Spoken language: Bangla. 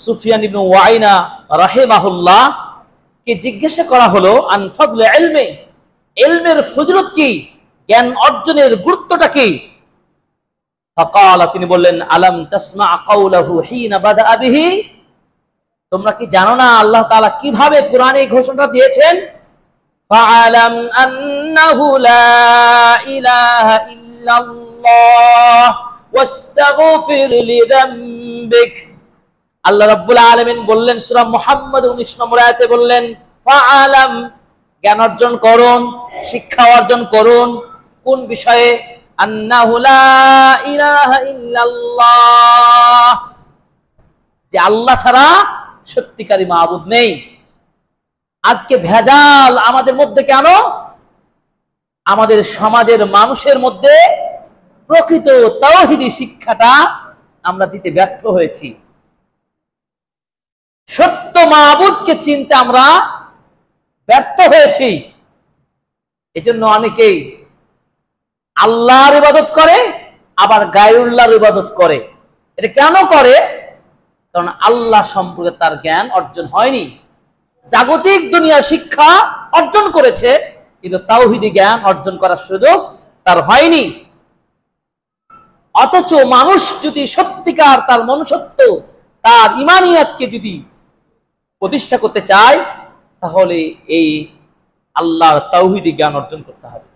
সুফিয়ান ইবনে ওয়াইনা রাহিমাহুল্লাহ কে জিজ্ঞাসা করা হলো আন ফাদলে ইলমি, ইলমের ফজিলত কি, জ্ঞান অর্জনের গুরুত্বটা কি? ফাকালা, তিনি বললেন আলাম তাসমা কাউলাহু হিনা বাদা বিহি, তোমরা কি জানো না আল্লাহ তাআলা কিভাবে কোরআনে এই ঘোষণাটা দিয়েছেন? ফাআলাম আন্নাহু লা ইলাহা ইল্লাল্লাহ ওয়াস্তাগফির লিযামবিক। আল্লাহ রাব্বুল আলামিন বললেন সূরা মুহাম্মদ 19 নম্বর আয়াতে বললেন ফাআলাম, জ্ঞান অর্জন করুন, শিক্ষা অর্জন করুন। কোন বিষয়ে? আন্নাহু লা ইলাহা ইল্লাল্লাহ, যে আল্লাহ ছাড়া সত্যিকারী মাবুদ নেই। আজকে ভেজাল আমাদের মধ্যে কেন? আমাদের সমাজের মানুষের মধ্যে প্রকৃত তাওহীদি শিক্ষাটা আমরা দিতে ব্যর্থ হয়েছি। সত্য মাবুদকে চিনতে আমরা ব্যর্থ হয়েছি। এজন্য অনেকেই আল্লাহর ইবাদত করে, আবার গায়রুল্লাহর ইবাদত করে। এটা কেন করে? কারণ আল্লাহ সম্পর্কে তার জ্ঞান অর্জন হয়নি। জাগতিক দুনিয়ার শিক্ষা অর্জন করেছে, কিন্তু তাওহীদি জ্ঞান অর্জন করার সুযোগ তার হয়নি। অথচ মানুষ যদি সত্যিকার তার মনুষ্যত্ব, তার ইমানিয়াতকে যদি প্রতিষ্ঠা করতে চায়, তাহলে এই আল্লাহর তাওহীদি জ্ঞান অর্জন করতে হবে।